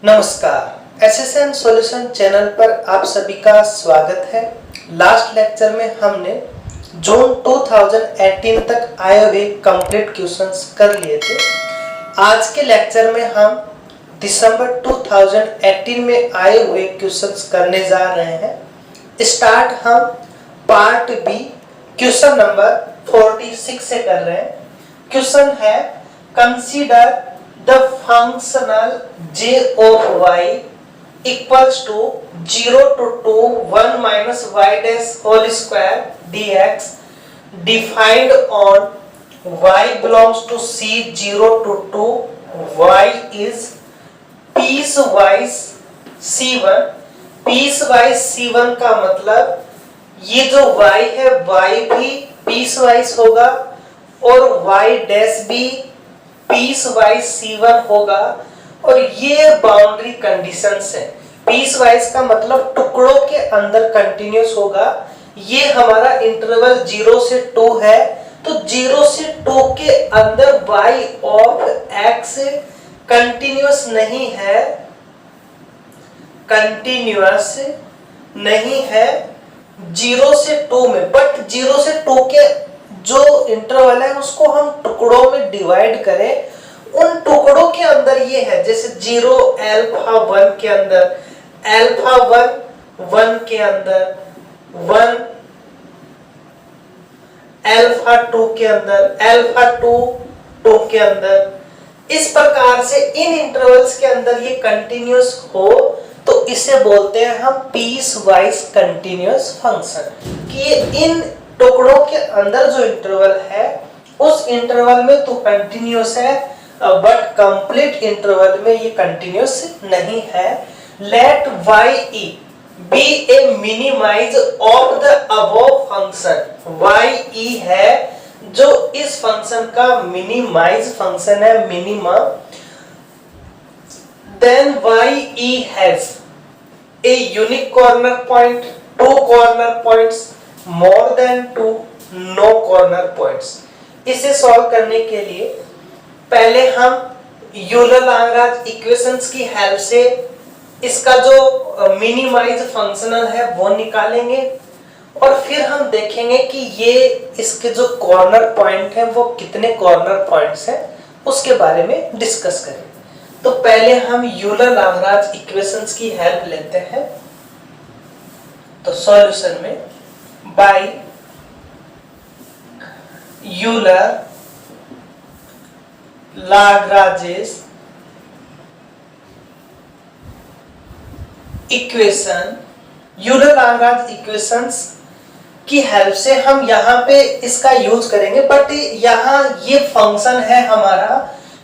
नमस्कार, SSN solution channel पर आप सभी का स्वागत है। लास्ट लेक्चर में हमने जून 2018 तक आए हुए कंप्लीट क्वेश्चंस कर लिए थे। आज के लेक्चर में हम दिसंबर 2018 में आए हुए क्वेश्चंस करने जा रहे हैं। स्टार्ट हम पार्ट बी क्वेश्चन नंबर 46 से कर रहे हैं। क्वेश्चन है consider the functional j of y equals to 0 to 2 1 minus y dash whole square dx defined on y belongs to c 0 to 2 y is piecewise c1। piecewise c1 का मतलब ये जो y है y भी piecewise होगा और y dash भी piece wise C1 होगा और ये बाउंड्री कंडीशंस है। पीस वाइज का मतलब टुकड़ों के अंदर कंटिन्यूस होगा। ये हमारा इंटरवल 0 से 2 है, तो 0 से 2 के अंदर y ऑफ x कंटिन्यूस नहीं है, कंटिन्यूस नहीं है 0 से 2 में, बट 0 से 2 के जो इंटरवल है उसको हम टुकड़ों में डिवाइड करें, उन टुकड़ों के अंदर ये है, जैसे 0 अल्फा 1 के अंदर, अल्फा 1 के अंदर, 1 अल्फा 2 के अंदर, अल्फा 2 के अंदर। इस प्रकार से इन इंटरवल्स के अंदर ये कंटिन्यूस हो तो इसे बोलते हैं हम पीस वाइज कंटिन्यूस फंक्शन। कि इन टुकड़ों के अंदर जो इंटरवल है उस इंटरवल में तो कंटिन्यूस है, बट कंप्लीट इंटरवल में ये कंटिन्यूस नहीं है। Let y be a minimize of the above function. y है जो इस फंक्शन का मिनिमाइज फंक्शन है, minima. Then y has a unique corner point, 2 corner points, more than 2 no corner points। इसे सॉल्व करने के लिए पहले हम यूलर-लैग्रांज इक्वेशंस की हेल्प से इसका जो मिनिमाइज फंक्शनल है वो निकालेंगे और फिर हम देखेंगे कि ये इसके जो कॉर्नर पॉइंट है वो कितने कॉर्नर पॉइंट्स हैं उसके बारे में डिस्कस करेंगे। तो पहले हम यूलर-लैग्रांज इक्वेशंस की हेल्प लेते हैं। तो सॉल्यूशन में by Euler-Lagrange's equation, Euler-Lagrange equations की हेल्प से हम यहाँ पे इसका यूज करेंगे। बट यहाँ ये फंक्शन है हमारा,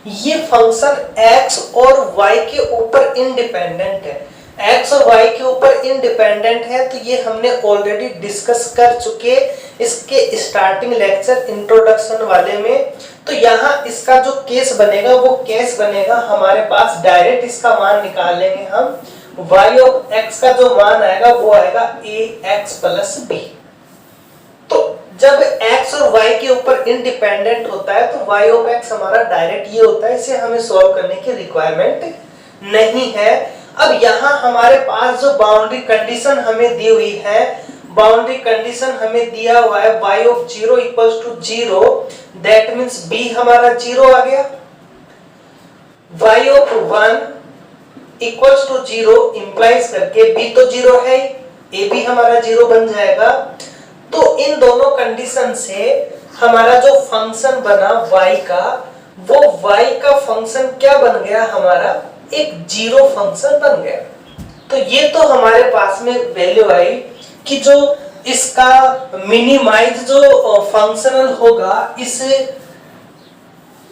ये फंक्शन x और y के ऊपर इंडिपेंडेंट है, x और y के ऊपर इंडिपेंडेंट है। तो ये हमने ऑलरेडी डिस्कस कर चुके इसके स्टार्टिंग लेक्चर इंट्रोडक्शन वाले में। तो यहाँ इसका जो केस बनेगा वो केस बनेगा हमारे पास, डायरेक्ट इसका मान निकाल लेंगे हम। y ऑफ x का जो मान आएगा वो आएगा ax प्लस b। तो जब x और y के ऊपर इंडिपेंडेंट होता है तो y ऑफ x हमारा डायरेक्ट ये होता है, इसे हमें सॉल्व करने की रिक्वायरमेंट नहीं है। अब यहाँ हमारे पास जो बाउंड्री कंडीशन हमें दी हुई है, बाउंड्री कंडीशन हमें दिया हुआ है y of 0 equals to 0, that means b हमारा 0 आ गया। y of 1 equals to 0 implies करके b तो 0 है, a भी हमारा 0 बन जाएगा। तो इन दोनों कंडीशन से हमारा जो फंक्शन बना y का, वो y का फंक्शन क्या बन गया हमारा, एक जीरो फंक्शन बन गया। तो ये तो हमारे पास में वैल्यू आई कि जो इसका मिनिमाइज जो फंक्शनल होगा इस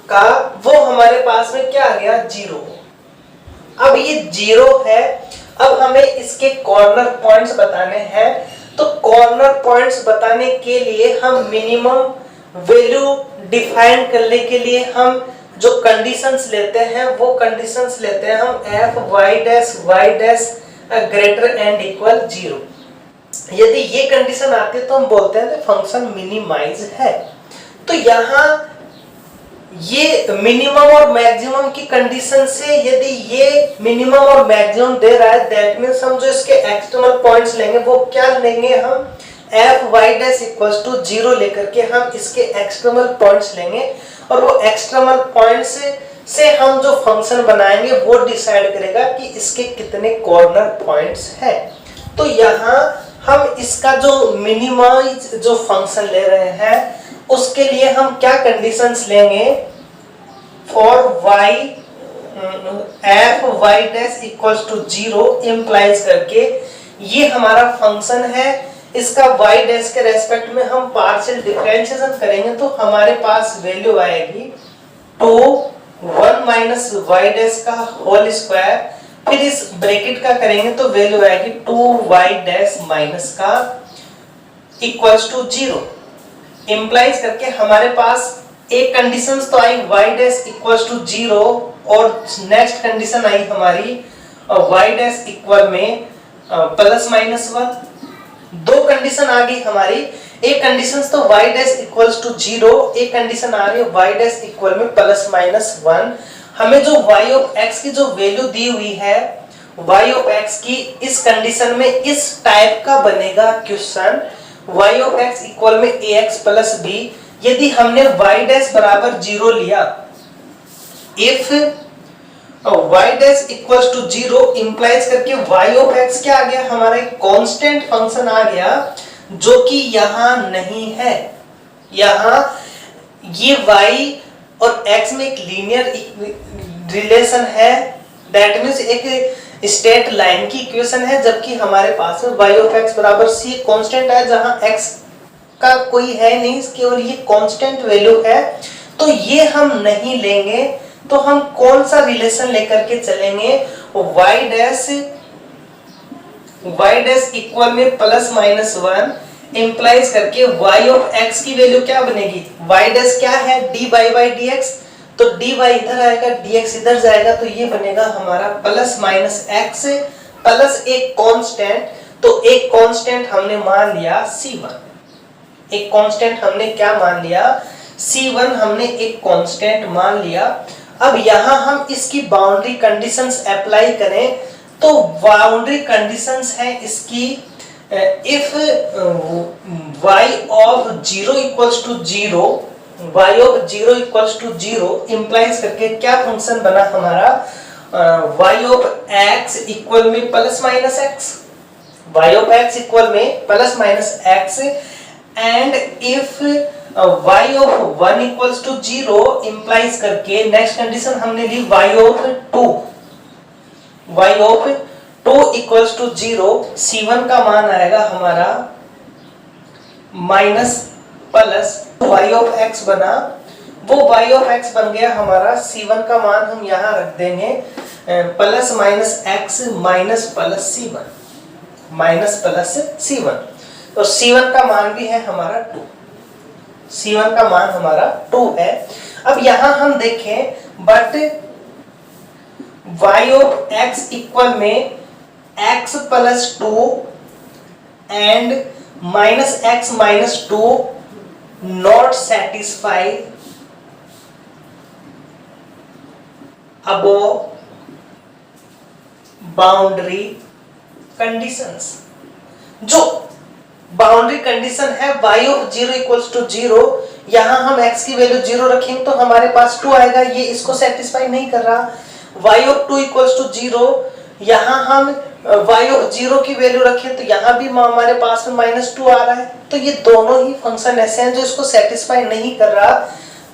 का, वो हमारे पास में क्या आ गया, 0। अब ये 0 है, अब हमें इसके कॉर्नर पॉइंट्स बताने हैं। तो कॉर्नर पॉइंट्स बताने के लिए हम मिनिमम वैल्यू डिफाइन करने के लिए हम जो कंडीशंस लेते हैं वो कंडीशंस लेते हैं हम f y dash greater and equal 0। यदि ये कंडीशन आती है तो हम बोलते हैं कि फंक्शन मिनिमाइज है। तो यहाँ ये मिनिमम और मैक्सिमम की कंडीशन से यदि ये मिनिमम और मैक्सिमम दे रहा है, दैट मीन्स हम जो इसके एक्सटर्नल पॉइंट्स लेंगे वो क्या लेंगे, हम F y dash equals to 0 लेकर के हम इसके एक्सटर्नल पॉइंट्स लेंगे और वो एक्सटर्नल पॉइंट्स से हम जो फंक्शन बनाएंगे वो डिसाइड करेगा कि इसके कितने कॉर्नर पॉइंट्स है। तो यहाँ हम इसका जो मिनिमाइज जो फंक्शन ले रहे हैं उसके लिए हम क्या कंडीशंस लेंगे, for y F y dash equals to 0 implies करके ये हमारा फंक्शन है, इसका y डैश के रेस्पेक्ट में हम पार्शियल डिफरेंशिएशन करेंगे तो हमारे पास वैल्यू आएगी 2 1 माइनस वाई डैश का होल स्क्वायर, फिर इस ब्रैकेट का करेंगे तो वैल्यू आएगी 2y डैश माइनस का इक्वल्स टू 0 इम्प्लाइज करके हमारे पास एक कंडीशन तो आई y डैश इक्वल्स टू 0 और नेक्स्ट कंडीशन आई हमारी y डैश इक्वल में प्लस माइनस 1। दो कंडीशन आ गई हमारी, एक कंडीशन तो y डैश इक्वल्स टू 0, एक कंडीशन आ रही है y डैश इक्वल में प्लस माइनस 1। हमें जो y ऑफ x की जो वैल्यू दी हुई है y ऑफ x की इस कंडीशन में इस टाइप का बनेगा question, y of x equal में ax प्लस b। यदि हमने y डैश बराबर 0 लिया, if y dash equals to 0 implies करके y ऑफ x क्या आ गया, हमारा एक कांस्टेंट फंक्शन आ गया जो कि यहाँ नहीं है। यहाँ ये y और x में एक लीनियर रिलेशन है, दैट मींस एक स्ट्रेट लाइन की इक्वेशन है, जबकि हमारे पास में y ऑफ x बराबर c कांस्टेंट है जहां x का कोई है नहीं, केवल ये कांस्टेंट वैल्यू है। तो ये हम नहीं लेंगे, तो हम कौन सा रिलेशन लेकर के चलेंगे, y डैश इक्वल में प्लस माइनस 1 इंप्लाइज करके y ऑफ x की वैल्यू क्या बनेगी, y डैश क्या है dy बाई dx, तो dy इधर आएगा dx इधर जाएगा, तो ये बनेगा हमारा प्लस माइनस x प्लस एक कांस्टेंट। तो एक कांस्टेंट हमने मान लिया c1, एक कांस्टेंट हमने क्या मान लिया, c1 हमने एक कांस्टेंट मान लिया। अब यहाँ हम इसकी बाउंड्री कंडीशंस अप्लाई करें तो बाउंड्री कंडीशंस है इसकी, if y of 0 equals to 0, y of 0 equals to 0 implies करके क्या फंक्शन बना हमारा, y ऑफ x इक्वल में plus minus x, y of x equal में plus minus x, and if y of 1 equals to 0 implies करके next condition हमने ली y of 2 equals to 0, c1 का मान आएगा हमारा minus plus y of x बना, वो y ऑफ x बन गया हमारा, c1 का मान हम यहाँ रख देंगे plus minus x minus plus c1, minus plus c1। तो c1 का मान भी है हमारा 2, c1 का मान हमारा 2 है। अब यहाँ हम देखें but y of x equal में x plus 2 and minus x minus 2 not satisfy above boundary conditions. जो बाउंड्री कंडीशन है y ऑफ 0 इक्वल्स टू 0, यहां हम x की वैल्यू 0 रखेंगे तो हमारे पास 2 आएगा, ये इसको सेटिस्फाई नहीं कर रहा। y ऑफ 2 इक्वल्स टू 0, यहां हम y ऑफ 0 की वैल्यू रखें तो यहां भी हमारे पास में माइनस 2 आ रहा है, तो ये दोनों ही फंक्शन ऐसे हैं जो इसको सेटिस्फाई नहीं कर रहा।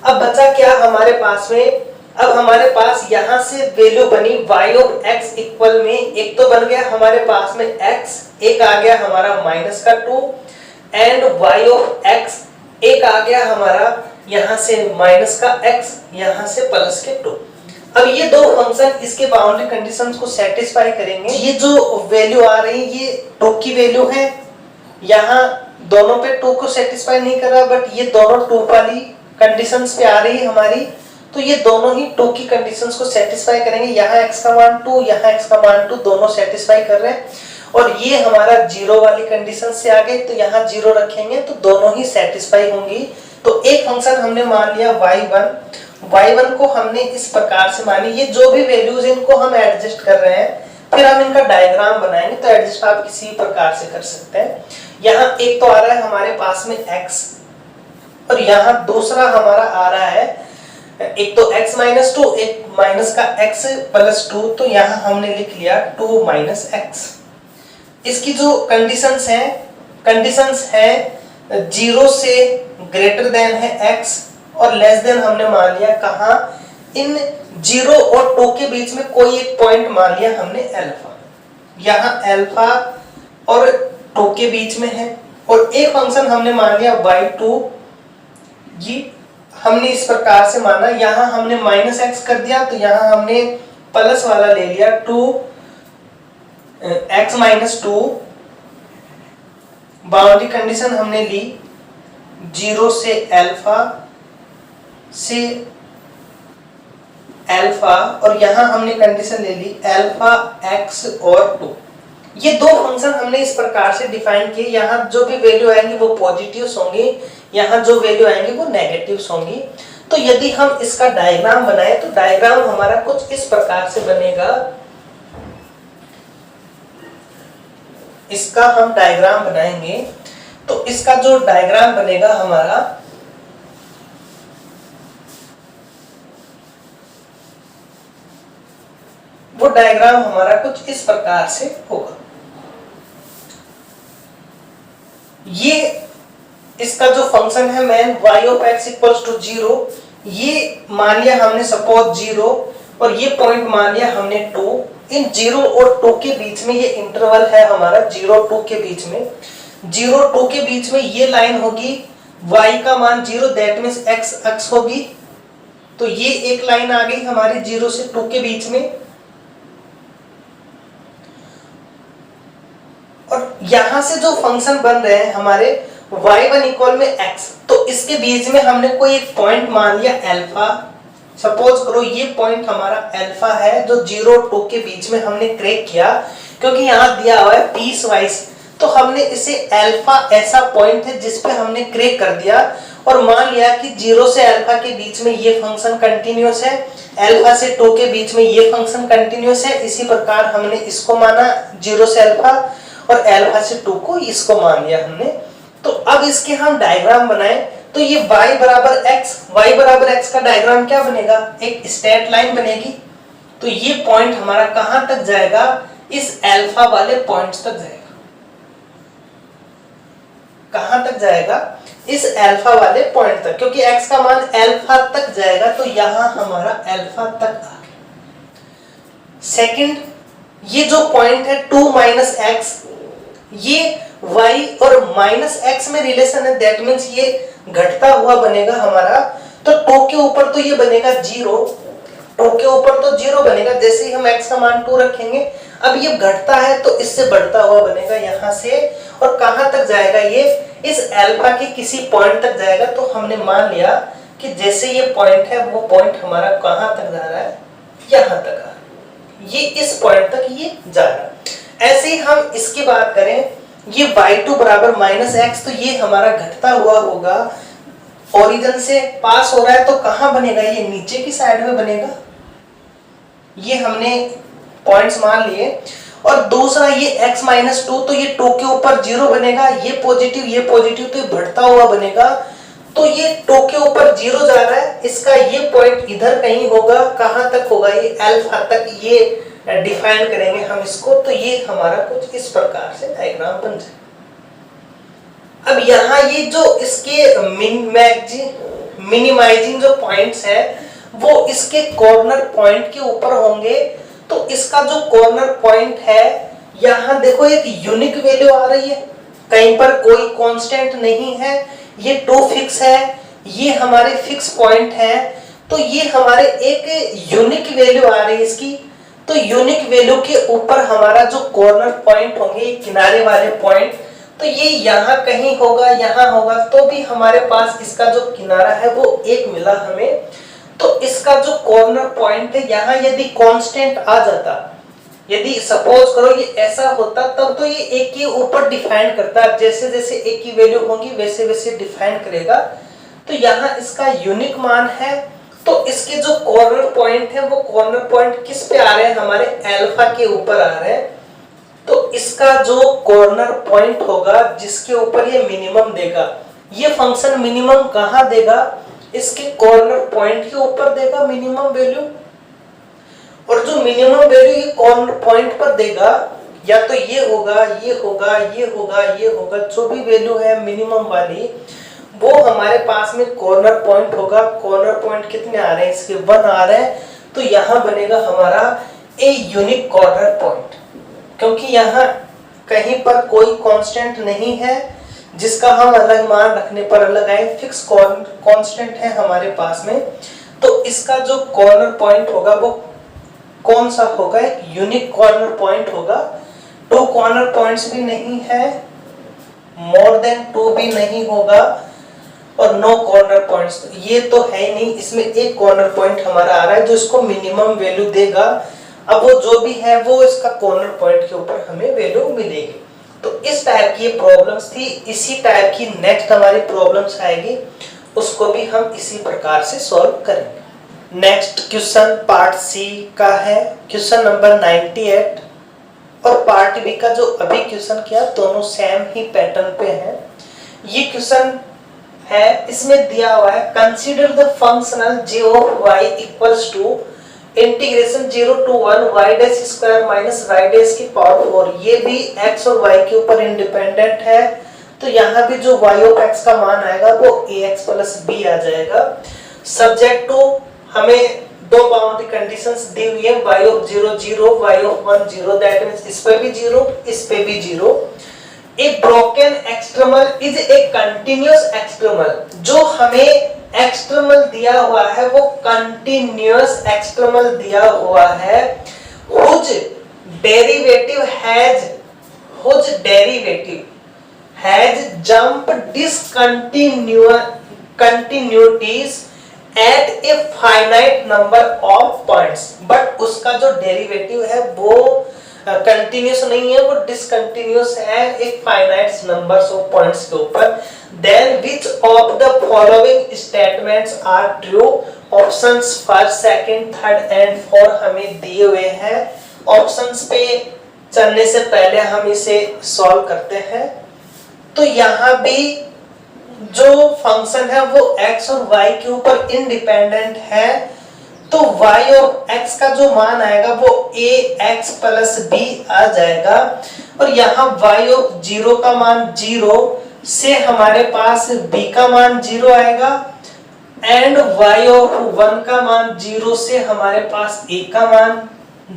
अब बचा क्या हमारे पास में, अब हमारे पास यहां से वैल्यू बनी y ऑफ x इक्वल में, एक तो बन गया हमारे पास में x, एक आ गया हमारा माइनस का 2 एंड y ऑफ x एक आ गया हमारा यहां से माइनस का x, यहां से प्लस के 2। अब ये दो फंक्शन इसके बाउंड्री कंडीशंस को सेटिस्फाई करेंगे। ये जो वैल्यू आ रही है ये 2 की वैल्यू है, यहाँ दोनों पे 2 को सेटिस्फाई नहीं कर रहा, बट ये दोनों 2 वाली कंडीशंस पे आ रही है हमारी, तो ये दोनों ही 2 की कंडीशंस को सेटिस्फाई करेंगे। यहाँ x का मान 2, यहाँ x का मान 2, दोनों सेटिस्फाई कर रहे हैं। और ये हमारा 0 वाली कंडीशन से आ गए, तो यहाँ 0 रखेंगे तो दोनों ही सेटिस्फाई होंगी। तो एक फंक्शन हमने मान लिया y1, y1 को हमने इस प्रकार से मानी, ये जो भी वैल्यूज इनको हम एडजस्ट कर रहे हैं, फिर हम इनका डायग्राम बनाएंगे। तो एडजस्ट आप किसी प्रकार से कर सकते हैं। यहाँ एक तो आ रहा है हमारे पास में x, और यहाँ दूसरा हमारा आ रहा है एक तो x माइनस 2, एक माइनस का x प्लस 2, तो यहाँ हमने लिख लिया 2 माइनस x। इसकी जो कंडीशंस है 0 से ग्रेटर देन है x और लेस देन हमने मान लिया कहाँ, इन 0 और 2 के बीच में कोई एक पॉइंट मान लिया हमने अल्फा, यहाँ अल्फा और 2 के बीच में है। और एक फंक्शन हमने मान लिया y2, ये हमने इस प्रकार से माना, यहाँ हमने माइनस x कर दिया, तो यहाँ हमने प्लस वाला ले लिया 2x माइनस 2। बाउंड्री कंडीशन हमने ली 0 से अल्फा, और यहाँ हमने कंडीशन ले ली अल्फा x और 2। ये दो फंक्शन हमने इस प्रकार से डिफाइन किए। यहाँ जो भी वैल्यू आएंगी वो पॉजिटिव्स होंगी, यहाँ जो वैल्यू आएंगी वो नेगेटिव्स होंगी। तो यदि हम इसका डायग्राम बनाए तो डायग्राम हमारा कुछ इस प्रकार से बनेगा। इसका हम डायग्राम बनाएंगे तो इसका जो डायग्राम बनेगा हमारा, वो डायग्राम हमारा कुछ इस प्रकार से होगा। ये इसका जो फंक्शन है मैन y of x equals to 0, ये मान लिया हमने सपोज 0, और ये पॉइंट मान लिया हमने 2। इन 0 और 2 के बीच में ये इंटरवल है हमारा, 0-2 के बीच में, 0-2 के बीच में ये लाइन होगी, y का मान 0, दैट मीन्स x अक्ष होगी। तो ये एक लाइन आ गई हमारी 0 से 2 के बीच में, और यहां से जो फंक्शन बन रहे हैं हमारे y1 इक्वल में x, तो इसके बीच में हमने कोई एक पॉइंट मान लिया अल्फा। सपोज करो ये पॉइंट हमारा अल्फा है जो 0-2 के बीच में हमने क्रैक किया, क्योंकि यहाँ दिया हुआ है पीस वाइज, तो हमने इसे अल्फा ऐसा पॉइंट है जिस पे हमने क्रैक कर दिया और मान लिया कि 0 से अल्फा के बीच में ये फंक्शन कंटिन्यूअस है, अल्फा से 2 के बीच में ये फंक्शन कंटिन्यूअस है। इसी प्रकार हमने इसको माना 0 से अल्फा, और अल्फा से 2 को इसको मान लिया हमने। तो अब इसके हम डायग्राम बनाएं तो ये y बराबर x का डायग्राम क्या बनेगा, एक स्ट्रेट लाइन बनेगी। तो ये पॉइंट हमारा कहां तक जाएगा, इस अल्फा वाले पॉइंट्स तक जाएगा। कहां तक जाएगा, इस अल्फा वाले पॉइंट तक, क्योंकि x का मान अल्फा तक जाएगा, तो यहां हमारा अल्फा तक आ गया। सेकंड, ये जो पॉइंट है 2 माइनस x, ये y और माइनस x में रिलेशन है, दैट मीन्स ये घटता हुआ बनेगा हमारा। तो 2 के ऊपर तो ये बनेगा 0, 2 के ऊपर तो 0 बनेगा, जैसे ही हम x का मान 2 रखेंगे। अब ये घटता है तो इससे बढ़ता हुआ बनेगा यहाँ से, और कहां तक जाएगा, ये इस अल्फा के किसी पॉइंट तक जाएगा। तो हमने मान लिया कि जैसे ये पॉइंट है वो पॉइंट हमारा कहां तक जा रहा है, यहाँ तक आ रहा है, ये इस पॉइंट तक ये जा रहा है। ऐसे ही हम इसकी बात करें, ये y2 बराबर माइनस x, तो ये हमारा घटता हुआ होगा, ओरिजिन से पास हो रहा है, तो कहां बनेगा, ये नीचे की साइड में बनेगा। ये हमने पॉइंट्स मान लिए। और दूसरा ये x माइनस 2, तो ये 2 के ऊपर 0 बनेगा, ये पॉजिटिव तो ये बढ़ता हुआ बनेगा। तो ये 2 के ऊपर 0 जा रहा है, इसका ये पॉइंट इधर कहीं होगा, कहां तक होगा, ये अल्फा तक, ये डिफाइन करेंगे हम इसको। तो ये हमारा कुछ इस प्रकार से डायग्राम बन जाए। अब यहाँ ये जो इसके मिनिमाइजिंग जो पॉइंट्स है वो इसके कॉर्नर पॉइंट के ऊपर होंगे। तो इसका जो कॉर्नर पॉइंट है, यहाँ देखो एक यूनिक वैल्यू आ रही है, कहीं पर कोई कांस्टेंट नहीं है, ये 2 फिक्स है, ये हमारे फिक्स पॉइंट है। तो ये हमारे एक यूनिक वैल्यू आ रही है इसकी। तो यूनिक वैल्यू के ऊपर हमारा जो कॉर्नर पॉइंट होंगे, किनारे वाले पॉइंट, तो ये यहाँ कहीं होगा, यहाँ होगा, तो भी हमारे पास इसका जो किनारा है वो एक मिला हमें। तो इसका जो कॉर्नर पॉइंट है, यहाँ यदि कांस्टेंट आ जाता, यदि सपोज करो ये ऐसा होता, तब तो ये एक के ऊपर डिफाइन करता, जैसे जैसे एक की वैल्यू होगी वैसे वैसे डिफाइन करेगा। तो यहाँ इसका यूनिक मान है तो इसके जो कॉर्नर पॉइंट है वो कॉर्नर पॉइंट किस पे आ रहे हैं, हमारे अल्फा के ऊपर आ रहे हैं। तो इसका जो कॉर्नर पॉइंट होगा जिसके ऊपर ये मिनिमम देगा, ये फंक्शन मिनिमम कहां देगा, इसके कॉर्नर पॉइंट के ऊपर देगा मिनिमम वैल्यू। और जो मिनिमम वैल्यू ये कॉर्नर पॉइंट पर देगा, या तो ये होगा, ये होगा, ये होगा, ये होगा, जो भी वैल्यू है मिनिमम वाली वो हमारे पास में कॉर्नर पॉइंट होगा। कॉर्नर पॉइंट कितने आ रहे हैं, इसके 1 आ रहे हैं। तो यहां बनेगा हमारा ए यूनिक कॉर्नर पॉइंट, क्योंकि यहां कहीं पर कोई कांस्टेंट नहीं है जिसका हम अलग मान रखने पर अलग आए, फिक्स कांस्टेंट है हमारे पास में। तो इसका जो कॉर्नर पॉइंट होगा वो कौन सा होगा, एक यूनिक कॉर्नर पॉइंट होगा। 2 कॉर्नर पॉइंट्स भी नहीं है, मोर देन 2 भी नहीं होगा, और नो कॉर्नर पॉइंट्स ये तो है ही नहीं। इसमें एक कॉर्नर पॉइंट हमारा आ रहा है जो इसको मिनिमम वैल्यू देगा। अब वो जो भी है वो इसका कॉर्नर पॉइंट के ऊपर हमें वैल्यू मिलेगी। तो इस टाइप की प्रॉब्लम्स थी। इसी टाइप की नेक्स्ट हमारी प्रॉब्लम्स आएगी, उसको भी हम इसी प्रकार से सॉल्व करेंगे। नेक्स्ट क्वेश्चन पार्ट सी का है, क्वेश्चन नंबर 98, और पार्ट बी का जो अभी क्वेश्चन किया दोनों सेम ही पैटर्न पे है। ये क्वेश्चन है, इसमें दिया हुआ है consider the functional g of y equals to integration 0 to 1 y dash square minus y dash की पावर 4। ये भी x और y के ऊपर इंडिपेंडेंट है। तो यहाँ भी जो y ऑफ x का मान आएगा वो ax प्लस b आ जाएगा। सब्जेक्ट टू हमें 2 बाउंड्री कंडीशंस दी हुई है, y of 0 0, y of 1 0, that means इस पे भी 0, इस पे भी 0। A broken extremal is a continuous extremal। जो हमें एक्सट्रीमल दिया हुआ है वो कंटिन्यूअस एक्सट्रीमल दिया हुआ है। whose derivative has jump discontinuities at a finite number of points। But उसका जो डेरिवेटिव है वो कंटिन्यूस नहीं है, वो डिसकंटिन्यूस है एक फाइनाइट नंबर्स ऑफ पॉइंट्स के ऊपर। Then which of the following statements are true. Options first, second, third and fourth हमें दिए हुए हैं। ऑप्शंस पे चलने से पहले हम इसे सॉल्व करते हैं। तो यहाँ भी जो फंक्शन है वो x और y के ऊपर इंडिपेंडेंट है। तो y और x का जो मान आएगा वो ax प्लस b आ जाएगा। और यहाँ y और 0 का मान 0 से हमारे पास b का मान 0 आएगा, एंड y और 1 का मान 0 से हमारे पास a का मान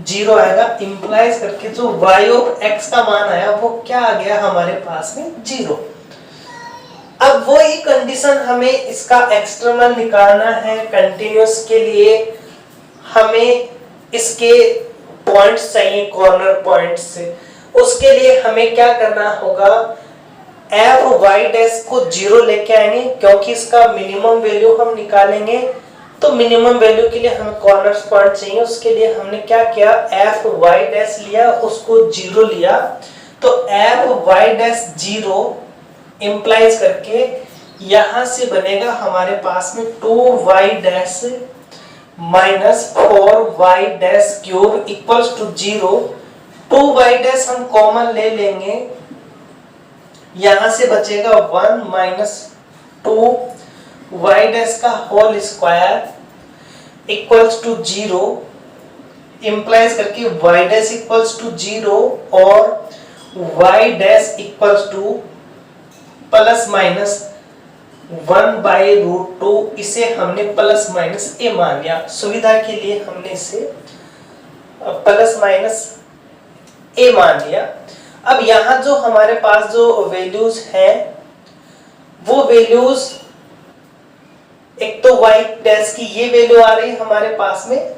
0 आएगा। इंप्लाइज करके जो y और x का मान आया वो क्या आ गया हमारे पास में 0। अब वही कंडीशन हमें इसका एक्सटर्नल निकालना है। कंटिन्यूअस के लिए हमें इसके पॉइंट्स चाहिए, कॉर्नर पॉइंट्स से। उसके लिए हमें क्या करना होगा, एफ वाई डैश को 0 लेके आएंगे, क्योंकि इसका मिनिमम वैल्यू हम निकालेंगे। तो मिनिमम वैल्यू के लिए हमें कॉर्नर पॉइंट चाहिए। उसके लिए हमने क्या किया, एफ वाई डैश लिया, उसको 0 लिया। तो एफ वाई डैश 0 इंप्लाइज करके यहां से बनेगा हमारे पास में 2y dash minus 4y dash cube equals to 0। 2y dash हम कॉमन ले लेंगे, यहां से बचेगा 1 माइनस 2y डैश का whole square equals to 0। Implies करके y डैश इक्वल्स टू 0 और y dash equals to plus minus 1/√2। इसे हमने प्लस माइनस a मान लिया। सुविधा के लिए हमने इसे प्लस माइनस a मान लिया। अब यहाँ जो हमारे पास जो वैल्यूज है वो वैल्यूज, एक तो y डैश की ये वैल्यू आ रही है हमारे पास में,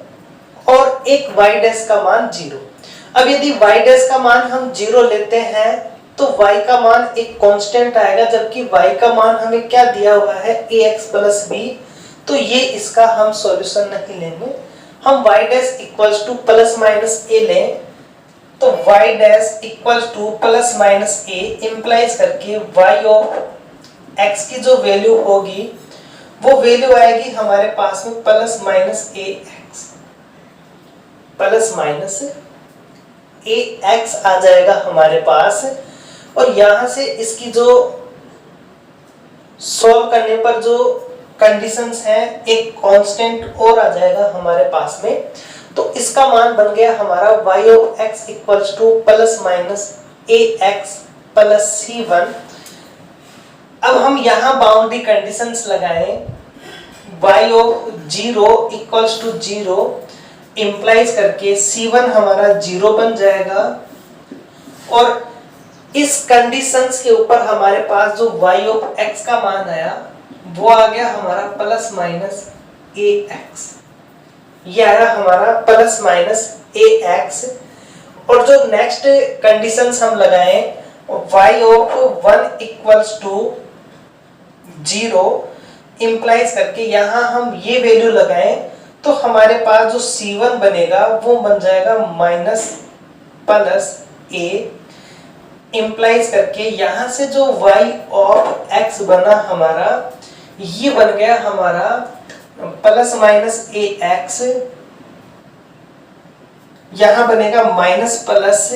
और एक y डैश का मान 0। अब यदि y डैश का मान हम 0 लेते हैं तो y का मान एक कांस्टेंट आएगा, जबकि y का मान हमें क्या दिया हुआ है ax प्लस b। तो ये इसका हम सॉल्यूशन नहीं लेंगे, हम y dash equals to plus minus a लें। तो y dash equals to plus minus a implies करके y ऑफ x की जो वैल्यू होगी वो वैल्यू आएगी हमारे पास में plus minus A X, plus minus A x आ जाएगा हमारे पास। और यहां से इसकी जो सॉल्व करने पर जो कंडीशंस हैं, एक कांस्टेंट और आ जाएगा हमारे पास में। तो इसका मान बन गया हमारा y of x equals to plus minus A X plus C one. अब हम यहाँ बाउंड्री कंडीशंस लगाएं, y of 0 equals to 0 implies करके c1 हमारा 0 बन जाएगा। और इस कंडीशंस के ऊपर हमारे पास जो y ऑफ x का मान आया वो आ गया हमारा प्लस माइनस ए एक्स, ये आया हमारा प्लस माइनस ए एक्स। और जो नेक्स्ट कंडीशंस हम लगाएं, y of 1 equals to 0 implies करके यहाँ हम ये वैल्यू लगाएं तो हमारे पास जो c1 बनेगा वो बन जाएगा माइनस प्लस ए, इंप्लाइज करके यहाँ से जो y ऑफ x बना हमारा, ये बन गया हमारा प्लस माइनस ए एक्स, यहां बनेगा माइनस प्लस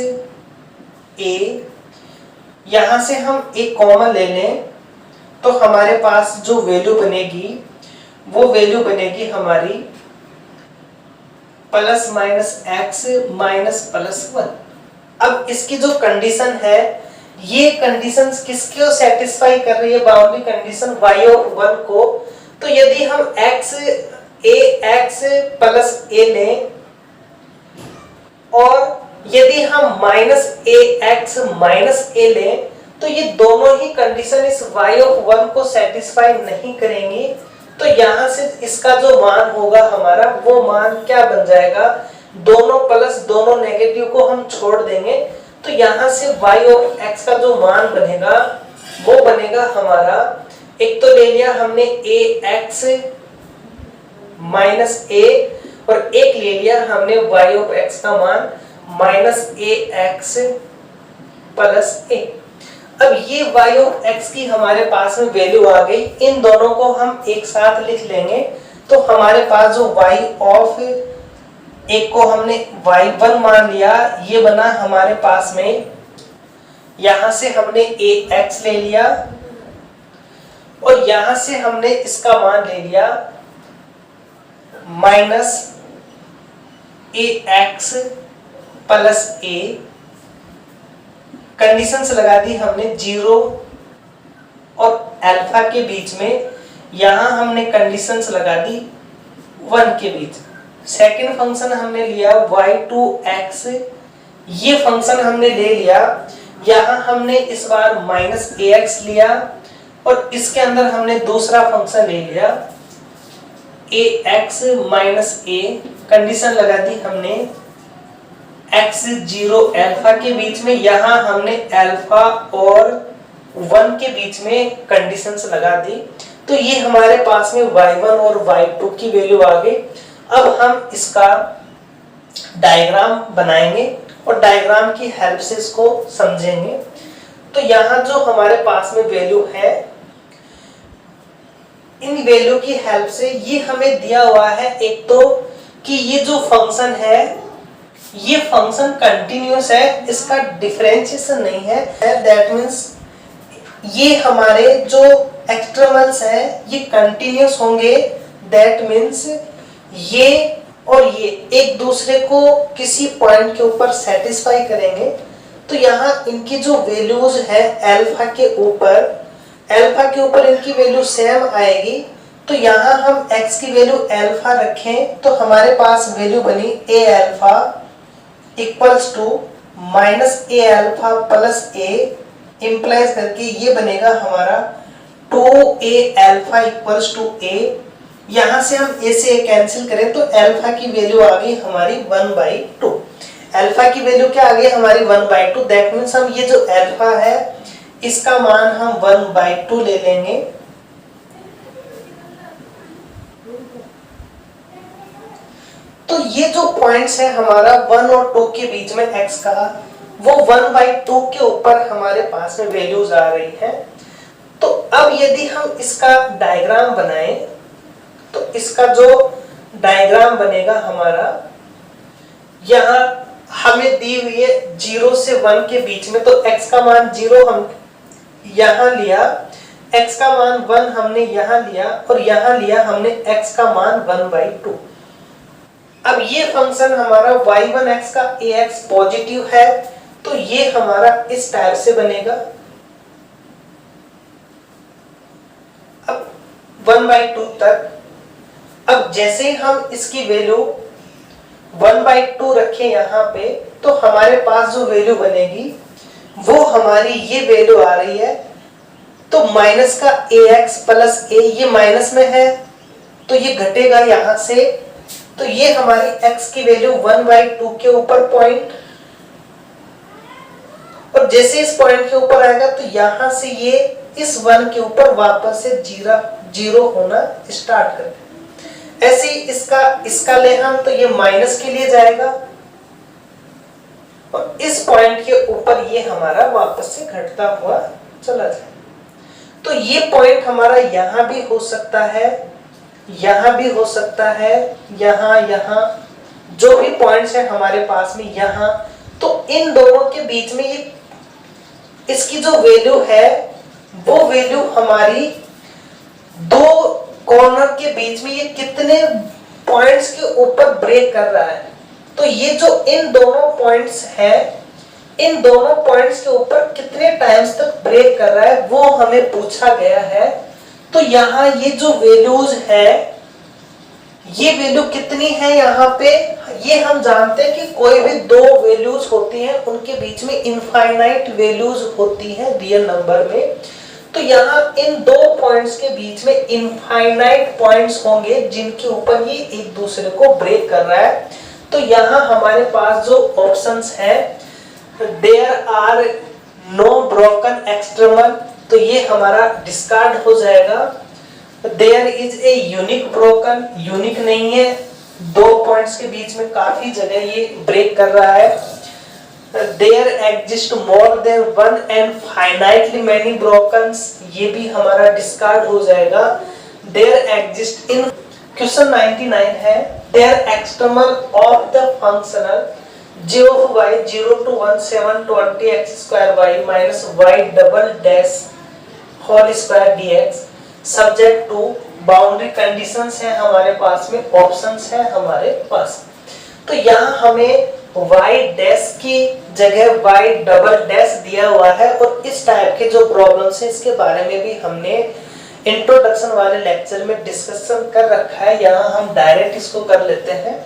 ए। यहां से हम एक कॉमन ले लें तो हमारे पास जो वैल्यू बनेगी वो वैल्यू बनेगी हमारी plus minus x minus plus 1। अब इसकी जो कंडीशन है, ये कंडीशंस किसको सेटिस्फाई कर रही है? बाउंड्री कंडीशन y ऑफ 1 को। तो यदि हम x प्लस a लें और यदि हम माइनस ए एक्स माइनस ए लें तो ये दोनों ही कंडीशन इस y ऑफ 1 को सेटिस्फाई नहीं करेंगी। तो यहां से इसका जो मान होगा हमारा, वो मान क्या बन जाएगा? दोनों प्लस दोनों नेगेटिव को हम छोड़ देंगे तो यहां से y ऑफ x का जो मान बनेगा वो बनेगा हमारा, एक तो ले लिया हमने ए एक्स माइनस ए और एक ले लिया हमने y ऑफ x का मान माइनस ए एक्स प्लस ए। अब ये y ऑफ x की हमारे पास में वैल्यू आ गई, इन दोनों को हम एक साथ लिख लेंगे तो हमारे पास जो y ऑफ एक को हमने y1 मान लिया, ये बना हमारे पास में, यहां से हमने ए एक्स ले लिया और यहां से हमने इसका मान ले लिया minus A X plus A. Conditions लगा दी हमने 0 और अल्फा के बीच में, यहां हमने कंडीशंस लगा दी 1 के बीच। सेकंड फंक्शन हमने लिया y2x, ये फंक्शन हमने ले लिया, यहां हमने इस बार माइनस ax लिया और इसके अंदर हमने दूसरा फंक्शन ले लिया ax माइनस a। कंडीशन लगा दी हमने x0 अल्फा के बीच में, यहां हमने अल्फा और 1 के बीच में कंडीशंस लगा दी। तो ये हमारे पास में y1 और y2 की वैल्यू आ गई। अब हम इसका डायग्राम बनाएंगे और डायग्राम की हेल्प से इसको समझेंगे। तो यहाँ जो हमारे पास में वैल्यू है, इन वैल्यू की हेल्प से ये हमें दिया हुआ है, एक तो कि ये जो फंक्शन है ये फंक्शन कंटिन्यूअस है, इसका डिफरेंशिएशन नहीं है। दैट मींस ये हमारे जो एक्सट्रीमल्स हैं ये कंटिन्यूअस होंगे। दैट मींस ये और ये एक दूसरे को किसी पॉइंट के ऊपर सेटिस्फाई करेंगे। तो यहाँ इनकी जो वैल्यूज है अल्फा के ऊपर इनकी वैल्यू सेम आएगी। तो यहाँ हम x की वैल्यू अल्फा रखें तो हमारे पास वैल्यू बनी a alpha equals to minus A alpha plus A, implies करके ये बनेगा हमारा 2a alpha equals to a। यहां से हम a से a कैंसिल करें तो अल्फा की वैल्यू आ गई हमारी 1/2। अल्फा की वैल्यू क्या आ गई हमारी 1/2। दैट मींस हम ये जो अल्फा है इसका मान हम 1/2 ले लेंगे। तो ये जो पॉइंट्स है हमारा 1 और 2 के बीच में x का, वो 1/2 के ऊपर हमारे पास में वैल्यूज आ रही हैं। तो अब यदि हम इसका डायग्राम बनाएं तो इसका जो डायग्राम बनेगा हमारा, यहाँ हमें दी हुई है 0 से 1 के बीच में, तो x का मान 0 हम यहाँ लिया, x का मान 1 हमने यहाँ लिया, और यहाँ लिया हमने x का मान 1/2। अब ये फंक्शन हमारा y1x का ax पॉजिटिव है, तो ये हमारा इस टाइप से बनेगा। अब 1/2 तक, अब जैसे हम इसकी वैल्यू 1/2 रखें यहाँ पे, तो हमारे पास जो वैल्यू बनेगी वो हमारी ये वैल्यू आ रही है। तो माइनस का ax प्लस a, ये माइनस में है तो ये घटेगा यहाँ से, तो ये हमारी x की वैल्यू 1/2 के ऊपर पॉइंट, और जैसे इस पॉइंट के ऊपर आएगा तो यहाँ से ये इस 1 के ऊपर वापस से जीरो होना स्टार्ट कर दे। ऐसे ही इसका ले हम, तो ये माइनस के लिए जाएगा और इस पॉइंट के ऊपर ये हमारा वापस से घटता हुआ चला जाए। तो ये पॉइंट हमारा यहाँ भी हो सकता है, यहाँ भी हो सकता है, यहाँ जो भी पॉइंट्स है हमारे पास में यहाँ, तो इन दोनों के बीच में ये इसकी जो वैल्यू है वो वैल्यू हमारी दो कॉर्नर के बीच में ये कितने पॉइंट्स के ऊपर ब्रेक कर रहा है। तो ये जो इन दोनों पॉइंट्स हैं, इन दोनों पॉइंट्स के ऊपर कितने टाइम्स तक ब्रेक कर रहा है वो हमें पूछा गया है। तो यहाँ ये जो वैल्यूज है, ये वैल्यू कितनी है यहाँ पे, ये हम जानते हैं कि कोई भी दो वैल्यूज होती हैं उनके बीच में इनफाइनाइट वैल्यूज होती हैं रियल नंबर में। तो यहाँ इन दो पॉइंट्स के बीच में इनफाइनाइट पॉइंट्स होंगे जिनके ऊपर ये एक दूसरे को ब्रेक कर रहा है। तो यहाँ हमारे पास जो ऑप्शंस हैं, there are no broken extremal, तो ये हमारा डिस्कार्ड हो जाएगा। There is a unique broken, unique नहीं है, दो पॉइंट्स के बीच में काफी जगह ये ब्रेक कर रहा है। There exist more than one and finitely many brokens, ये भी हमारा डिस्कार्ड हो जाएगा। देयर एग्जिस्ट इन क्वेश्चन 99 है, their external of the functional g of y 0 to 1 7 20 x square y minus y double dash whole square dx subject to boundary conditions है हमारे पास में, ऑप्शंस है हमारे पास। तो यहाँ हमें y डैश की जगह y डबल डैश दिया हुआ है, और इस टाइप के जो प्रॉब्लम्स हैं इसके बारे में भी हमने इंट्रोडक्शन वाले लेक्चर में डिस्कशन कर रखा है। यहाँ हम डायरेक्ट इसको कर लेते हैं।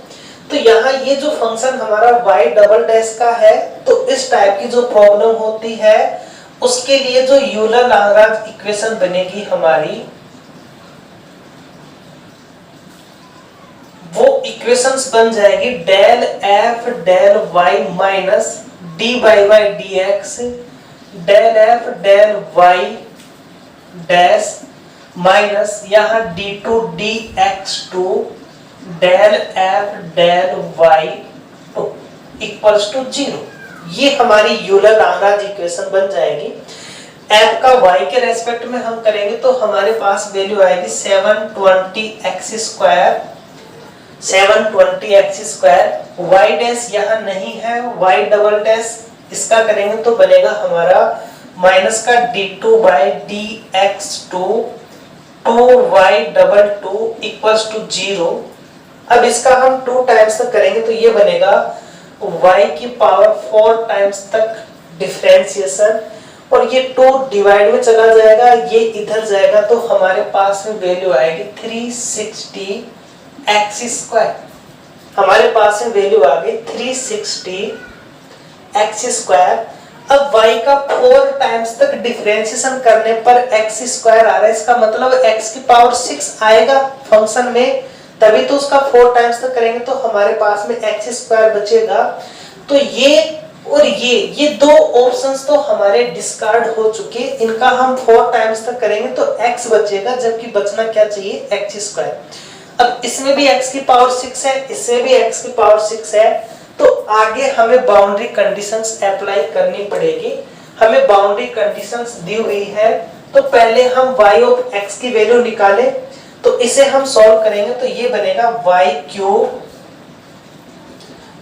तो यहाँ ये जो फंक्शन हमारा y डबल डैश का है, तो इस टाइप की जो प्रॉब्लम होती है उसके लिए जो यूलर लाग्रांज इक्वेशन बनेगी हमारी, वो इक्वेशंस बन जाएगी del f del y minus dy by dx del f del y dash minus यहाँ d2 dx2 del f del y equals to 0। ये हमारी यूलर लाग्रांज इक्वेशन बन जाएगी। f का y के रेस्पेक्ट में हम करेंगे तो हमारे पास वैल्यू आएगी 720x square, 720x square. y dash यहाँ नहीं है, y डबल डैश इसका करेंगे तो बनेगा हमारा माइनस का d2 by dx2 2y double 2 equals to 0। अब इसका हम 2 टाइम्स तक करेंगे तो ये बनेगा y की पावर 4 टाइम्स तक डिफरेंशिएशन, और ये 2 डिवाइड में चला जाएगा, ये इधर जाएगा, तो हमारे पास में वैल्यू आएगी 360x स्क्वायर। हमारे पास में वैल्यू आ गई 360x स्क्वायर। अब y का 4 टाइम्स तक डिफरेंशिएशन करने पर x स्क्वायर आ रहा है, इसका मतलब x की पावर 6 आएगा फंक्शन में, तभी तो उसका 4 टाइम्स तक करेंगे तो हमारे पास में x स्क्वायर बचेगा। तो ये और ये दो ऑप्शंस तो हमारे डिस्कार्ड हो चुके, इनका हम 4 टाइम्स तक करेंगे तो x बचेगा, जबकि बचना क्या चाहिए x स्क्वायर। अब इसमें भी x की पावर 6 है, इसमें भी x की पावर 6 है, तो आगे हमें बाउंड्री कंडीशंस अप्लाई करनी पड़ेगी। हमें बाउंड्री कंडीशंस दी हुई है, तो पहले हम y ऑफ x की वैल्यू निकालें। तो इसे हम सॉल्व करेंगे तो ये बनेगा y क्यूब,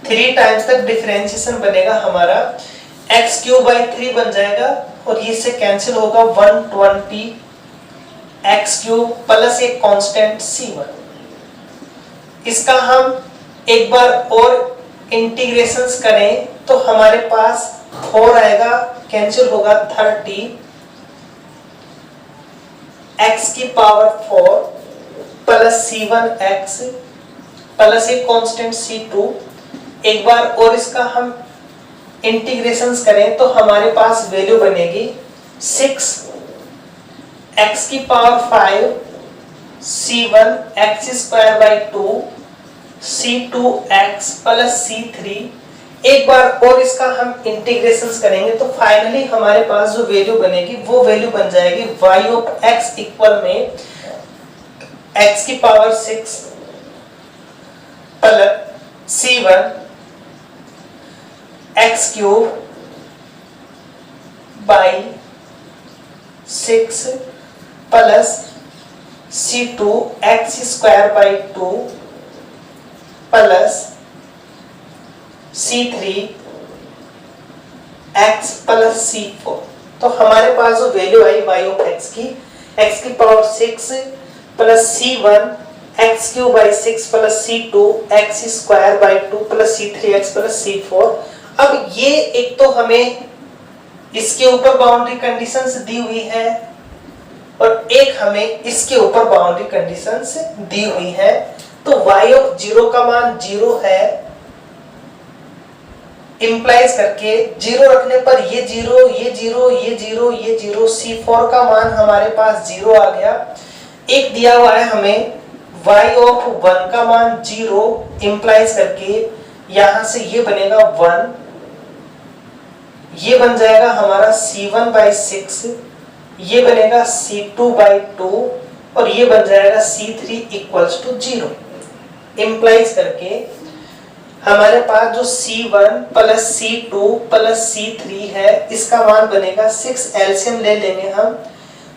3 टाइम्स तक डिफरेंशिएशन बनेगा हमारा, x क्यूब बाई 3 बन जाएगा और ये से कैंसिल होगा 120 x क्यूब प्लस एक कांस्टेंट c1। इसका हम एक बार और इंटीग्रेशंस करें तो हमारे पास 4 आएगा, कैंसिल होगा 30 x की पावर 4 प्लस c1x प्लस एक कांस्टेंट c2। एक बार और इसका हम इंटीग्रेशंस करें तो हमारे पास वैल्यू बनेगी 6 x की power 5 c1 x square by 2 c2x plus c3। एक बार और इसका हम इंटीग्रेशंस करेंगे तो फाइनली हमारे पास जो वैल्यू बनेगी वो वैल्यू बन जाएगी y ऑफ x इक्वल में x की power 6 plus c1 x cube by 6 plus c2 x square by 2 plus c3 x plus c4। तो हमारे पास जो value I y of x की power 6 plus c1 x cube by 6 plus c2 x square by 2 plus c3 x plus c4। अब ये एक तो हमें इसके ऊपर बाउंड्री कंडीशंस दी हुई है और एक हमें इसके ऊपर बाउंड्री कंडीशंस दी हुई है। तो y ऑफ 0 का मान 0 है, इंप्लाइज करके 0 रखने पर ये 0 ये 0 ये 0 ये 0, c4 का मान हमारे पास 0 आ गया। एक दिया हुआ है हमें y ऑफ 1 का मान 0, इंप्लाइज करके यहां से ये बनेगा 1, ये बन जाएगा हमारा c1 बाई 6, ये बनेगा c2 बाई 2 और ये बन जाएगा c3 इक्वल्स टू 0। इंप्लाइज करके हमारे पास जो c1 plus c2 plus c3 है इसका मान बनेगा 6, एलसीएम ले लेंगे हम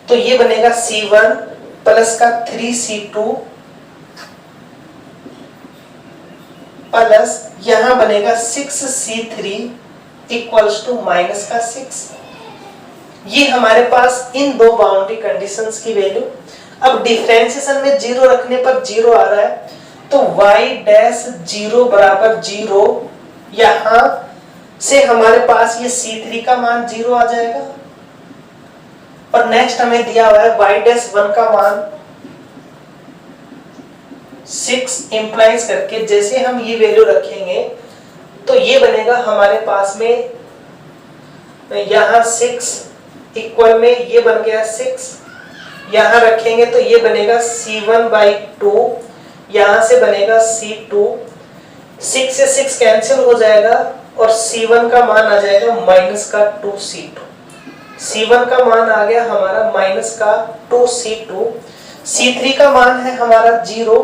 तो ये बनेगा c1 प्लस का 3c2 प्लस यहां बनेगा 6c3 इक्वल्स टू माइनस का 6। ये हमारे पास इन दो बाउंड्री कंडीशंस की वैल्यू। अब डिफरेंशिएशन में 0 रखने पर 0 आ रहा है तो y डैश 0 बराबर 0, यहां से हमारे पास ये c3 का मान 0 आ जाएगा और नेक्स्ट हमें दिया हुआ है y डैश 1 का मान 6, इंप्लाइज करके जैसे हम ये वैल्यू रखेंगे तो ये बनेगा हमारे पास में यहां 6 इक्वल में ये बन गया 6, यहां रखेंगे तो ये बनेगा c1 बाई 2, यहां से बनेगा c2, 6 से 6 कैंसिल हो जाएगा और c1 का मान आ जाएगा माइनस का 2c2। c1 का मान आ गया हमारा माइनस का 2c2, c3 का मान है हमारा 0,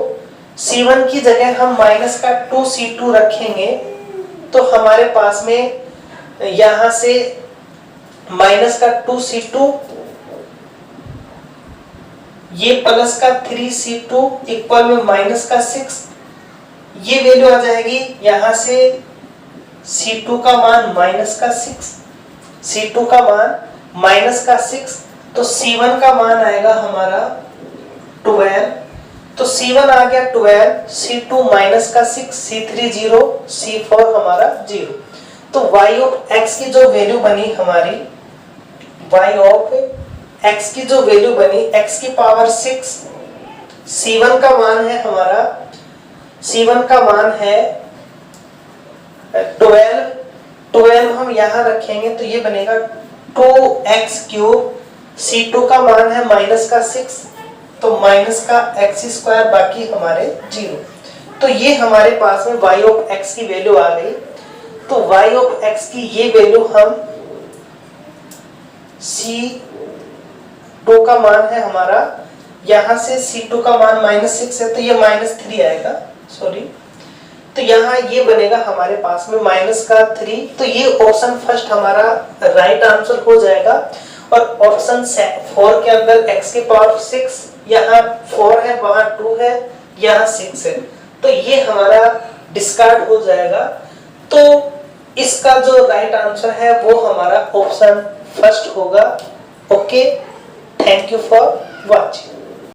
c1 की जगह हम माइनस का 2c2 रखेंगे तो हमारे पास में यहां से माइनस का 2c2 ये प्लस का 3c2 इक्वल में माइनस का 6, ये वैल्यू आ जाएगी यहां से c2 का मान माइनस का 6, c2 का मान माइनस का 6 तो c1 का मान आएगा हमारा 12, तो c1 आ गया 12, c2 माइनस का 6, c3 0, c4 हमारा 0। तो y ऑफ x की जो वैल्यू बनी हमारी, y ऑफ x की जो वैल्यू बनी x की पावर 6, c1 का मान है हमारा, c1 का मान है 12 हम यहां रखेंगे तो ये बनेगा 2x क्यूब, c2 का मान है माइनस का 6 तो माइनस का x स्क्वायर, बाकी हमारे 0। तो ये हमारे पास में y ऑफ x की वैल्यू आ गई। तो y ऑफ x की ये वैल्यू हम c2 का मान है हमारा, यहां से c2 का मान -6 है तो ये -3 आएगा, सॉरी, तो यहाँ ये बनेगा हमारे पास में -3। तो ये ऑप्शन फर्स्ट हमारा राइट आंसर हो जाएगा और ऑप्शन 4 के अंदर x की पावर 6, यहाँ 4 है, वहां 2 है, यहाँ 6 है, तो ये हमारा डिस्कार्ड हो जाएगा। तो इसका जो राइट आंसर है वो हमारा ऑप्शन फर्स्ट होगा। Okay, thank you for watching.